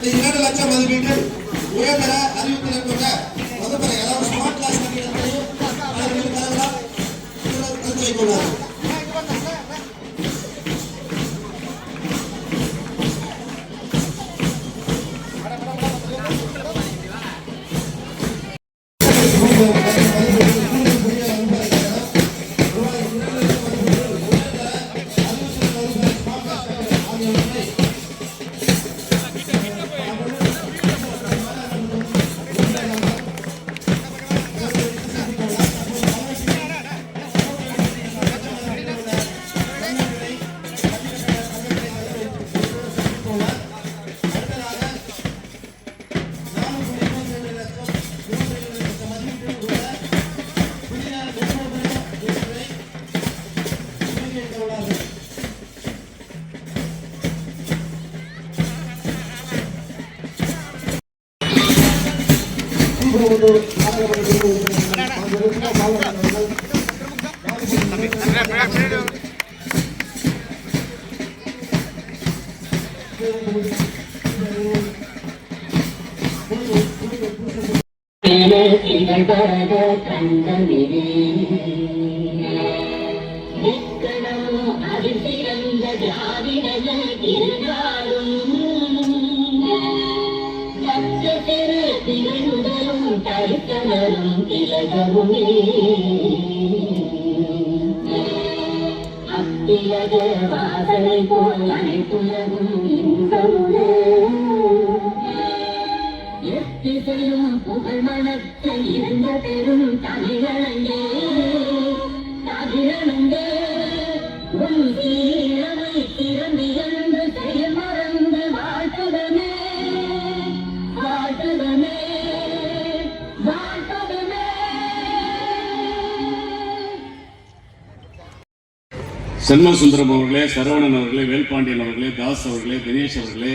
2 லட்சம் மதிப்பீட்டில் உயர்தர அறிவுத்திறன் கொண்ட வகுப்பறை அதாவது ஸ்மார்ட் கிளாஸ் கட்டிடத்தையும் அவர்கள் கலந்தால் கருத்து வைத்துள்ளார்கள். வாசலை போல் அனைத்துலகும் இன்பமுடே எத்திசையும் புகழ் மனத்தை இருந்த பெரும் தமிழனங்கே தமிழனங்கே உன் தீரமை திறந்து என்று செயல் மறந்து வாழ்த்துதமே வாழ்த்துதமே வாழ்த்துதமே. செல்வசுந்தரம் அவர்களே, சரவணன் அவர்களே, வேல்பாண்டியன் அவர்களே, தாஸ் அவர்களே, தினேஷ் அவர்களே,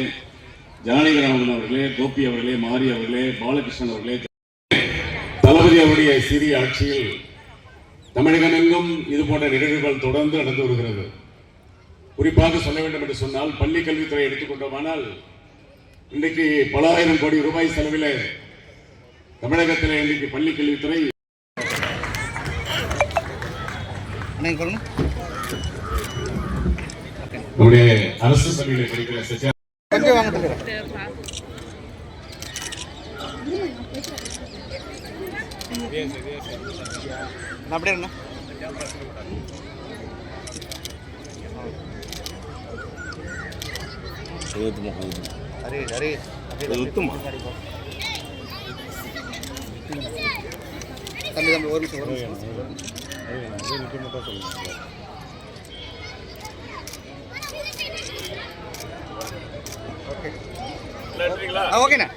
ஜானகிராமன் அவர்களே, கோபி அவர்களே, மாரி அவர்களே, பாலகிருஷ்ணன் அவர்களே, தளபதி அவருடைய சிறிய ஆட்சியில் தமிழகமெங்கும் இது போன்ற நிகழ்வுகள் தொடர்ந்து நடந்து வருகிறது. குறிப்பாக சொல்ல வேண்டும் என்று சொன்னால் பள்ளி கல்வித்துறை எடுத்துக்கொண்டோமானால் இன்றைக்கு பல ஆயிரம் கோடி ரூபாய் செலவில் தமிழகத்தில் இன்றைக்கு பள்ளி கல்வித்துறை நம்முடைய அரசு பள்ளிகளை படிக்கிற ஓகேண்ணா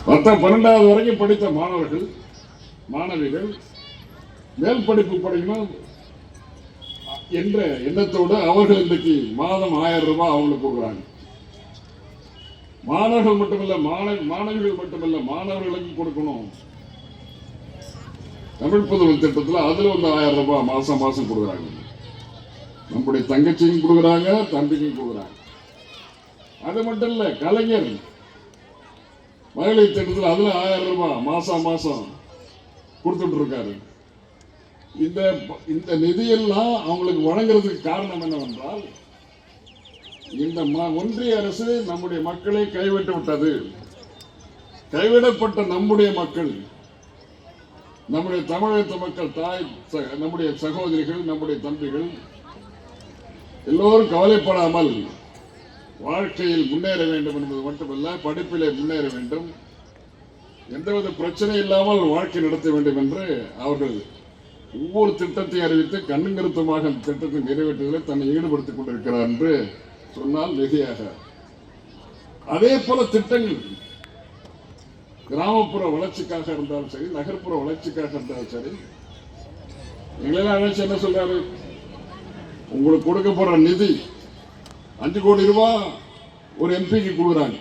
மொத்தம் 12வது வரைக்கும் படித்த மாணவர்கள் மாணவிகள் மேல் படிப்பு படிக்கணும் என்ற எண்ணத்தோடு அவர்கள் இன்றைக்கு மாதம் 1000 ரூபாய் அவங்களுக்கு கொடுக்குறாங்க. மாணவர்கள் மட்டுமல்ல மாணவிகள் மட்டுமல்ல மாணவர்களுக்கு கொடுக்கணும். தமிழ் புதுவல் திட்டத்தில் அதுல வந்து 1000 ரூபாய் மாசம் மாசம் கொடுக்குறாங்க. நம்முடைய தங்கச்சியும் கொடுக்குறாங்க, தம்பிக்கும் கொடுக்குறாங்க. அது மட்டும் இல்ல, கலைஞர் மகளிர் திட்டத்தில் அதுல 1000 ரூபாய் மாசம் மாசம் கொடுத்துட்டு இருக்காரு. இந்த நிதியெல்லாம் அவங்களுக்கு வழங்குறதுக்கு காரணம் என்னவென்றால் இந்த ஒன்றிய அரசு நம்முடைய மக்களை கைவிட்டு விட்டது. கைவிடப்பட்ட நம்முடைய மக்கள், நம்முடைய தமிழகத்து மக்கள், நம்முடைய சகோதரிகள், நம்முடைய தம்பிகள் எல்லோரும் கவலைப்படாமல் வாழ்க்கையில் முன்னேற வேண்டும் என்பது மட்டுமல்ல, படிப்பிலே முன்னேற வேண்டும், எந்தவித பிரச்சனை இல்லாமல் வாழ்க்கை நடத்த வேண்டும் என்று அவர்கள் ஒவ்வொரு திட்டத்தை அறிவித்து கண்ணுங்கருத்தமாக அந்த திட்டத்தை நிறைவேற்றுவதில் தன்னை ஈடுபடுத்திக் கொண்டிருக்கிறார் என்று சொன்னால் மிகையாக. அதே போல திட்டங்கள் கிராமப்புற வளர்ச்சிக்காக இருந்தாலும் சரி, நகர்ப்புற வளர்ச்சிக்காக இருந்தாலும் சரி, எங்களெல்லாம் நினைச்சு என்ன சொல்றாரு, உங்களுக்கு கொடுக்க போற நிதி 5 கோடி ரூபாய் ஒரு எம்பிக்கு கொடுக்குறாங்க.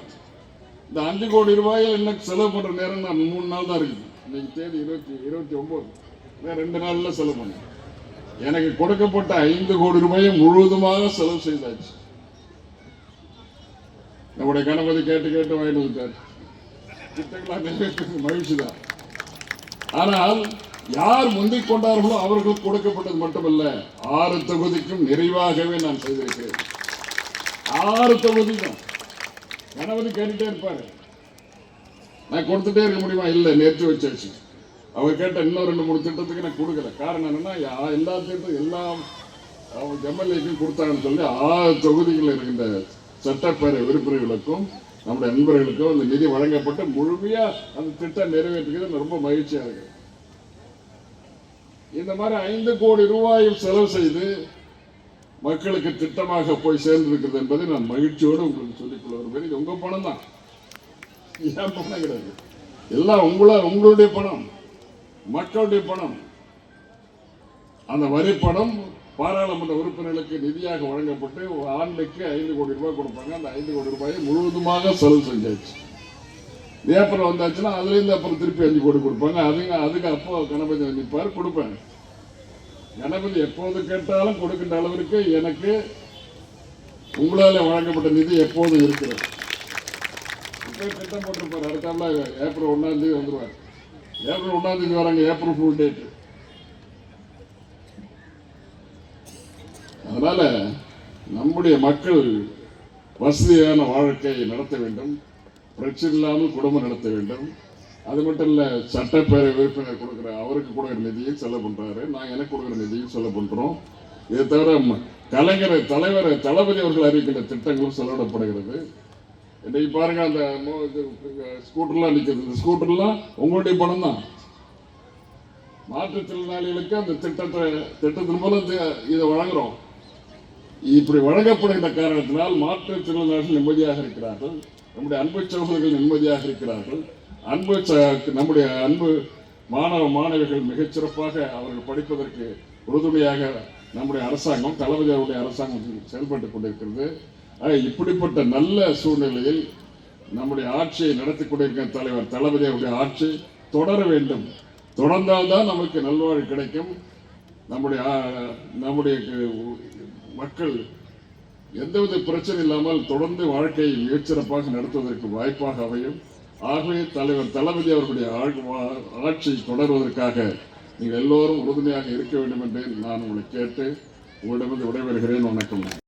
இந்த 5 கோடி ரூபாயை என்ன செலவு பண்ற நேரம் 3 நாள் தான் இருக்குது. இன்னைக்கு தேதி 29, 2 நாள்ல செலவு பண்ண எனக்கு கொடுக்கப்பட்ட 5 கோடி ரூபாயை முழுவதுமாக செலவு செய்தாச்சு. நம்முடைய கணபதி கேட்டு கேட்டு வாங்கிட்டு வந்துட்டார். திட்டங்களா நிறைவேற்றது மகிழ்ச்சி தான். ஆனால் யார் முந்திக் கொண்டார்களோ அவர்களுக்கு கொடுக்கப்பட்டது மட்டுமல்ல, 6 தொகுதிக்கும் நிறைவாகவே நான் செய்திருக்கிறேன். 6 தொகுதி தான். கணபதி கேட்டுட்டே இருப்பாரு, நான் கொடுத்துட்டே இருக்க முடியுமா? இல்லை, நேற்று வச்சாச்சு. அவர் கேட்ட இன்னும் 2-3 திட்டத்துக்கு நான் கொடுக்கல. காரணம் என்னன்னா, எல்லா திட்டம் எல்லாம் அவங்க எம்எல்ஏக்கும் கொடுத்தாங்கன்னு சொல்லி 6 தொகுதிகளில் இருக்கின்ற சட்டப்பேரவை உறுப்பினர்களுக்கும் நம்முடைய நண்பர்களுக்கும் அந்த நிதி வழங்கப்பட்டு முழுமையா அந்த திட்டம் நிறைவேற்றுகிறது ரொம்ப மகிழ்ச்சியா இருக்கு. இந்த மாதிரி 5 கோடி ரூபாயும் செலவு செய்து மக்களுக்கு திட்டமாக போய் சேர்ந்திருக்கிறது என்பதை நான் மகிழ்ச்சியோடு உங்களுக்கு சொல்லிக்கொள்ள வருவேன். இது உங்க பணம் தான், ஏன் பணம் கிடையாது. எல்லாம் உங்களுடைய பணம், மக்களுடைய பணம். அந்த வரி பணம் பாராளுமன்ற உறுப்பினர்களுக்கு நிதியாக வழங்கப்பட்டு ஆண்டுக்கு 5 கோடி ரூபாய் கொடுப்பாங்க. அந்த 5 கோடி ரூபாயை முழுவதுமாக செலவு செஞ்சாச்சு. ஏப்ரல் வந்தாச்சுன்னா அதுலேருந்து அப்புறம் திருப்பி 5 கோடி கொடுப்பாங்க. அதுக்கு அப்போ கணபதி நிற்பார், கொடுப்பேன். கணபதி எப்போது கேட்டாலும் கொடுக்கின்ற அளவிற்கு எனக்கு உங்களால் வழங்கப்பட்ட நிதி எப்போதும் இருக்கிறது. இப்போ திட்டம் போட்டிருப்பார், அடுத்தால ஏப்ரல் 1ஆம் தேதி வந்துடுவார். ஏப்ரல் 1ஆம் தேதி வராங்க, ஏப்ரல் ஃபுல் டேட். அதனால நம்முடைய மக்கள் வசதியான வாழ்க்கையை நடத்த வேண்டும், பிரச்சனை இல்லாமல் குடும்பம் நடத்த வேண்டும். அது மட்டும் இல்ல, சட்டப்பேரவை உறுப்பினர் கொடுக்குற அவருக்கு கொடுக்குற நிதியும் செலவு பண்றாரு, நான் எனக்கு கொடுக்குற நிதியும் செலவு பண்றோம். இதை தவிர தலைவர் தளபதி அவர்கள் அறிவிக்கின்ற திட்டங்களும் செலவிடப்படுகிறது. இன்னைக்கு பாருங்க, அந்த ஸ்கூட்டர்லாம் நிற்கிறது. இந்த ஸ்கூட்டர்லாம் உங்களுடைய பணம் தான். மாற்றுத்திறனாளிகளுக்கு அந்த திட்டத்தின் மூலம் இதை வழங்குறோம். இப்படி வழங்கப்படுகின்ற காரணத்தினால் மாற்றுத்திறனாளிகள் நிம்மதியாக இருக்கிறார்கள், நம்முடைய அன்பு சகோதரர்கள் நிம்மதியாக இருக்கிறார்கள். நம்முடைய அன்பு மாணவ மாணவிகள் மிகச்சிறப்பாக அவர்கள் படிப்பதற்கு உறுதுணையாக நம்முடைய அரசாங்கம், தளபதி அவருடைய அரசாங்கம் செயல்பட்டுக் கொண்டிருக்கிறது. இப்படிப்பட்ட நல்ல சூழ்நிலையில் நம்முடைய ஆட்சியை நடத்தி கொண்டிருக்கிற தலைவர் தளபதி அவருடைய ஆட்சி தொடர வேண்டும். தொடர்ந்தால்தான் நமக்கு நல்வாழ்வு கிடைக்கும். நம்முடைய மக்கள் எந்தவித பிரச்சனை இல்லாமல் தொடர்ந்து வாழ்க்கையை மிகச்சிறப்பாக நடத்துவதற்கு வாய்ப்பாக அமையும். ஆகவே தலைவர் தளபதி அவர்களுடைய ஆட்சி தொடர்வதற்காக நீங்கள் எல்லோரும் உறுதுணையாக இருக்க வேண்டும் என்று நான் உங்களை கேட்டு உங்களிடமிருந்து விடைபெறுகிறேன். வணக்கம்.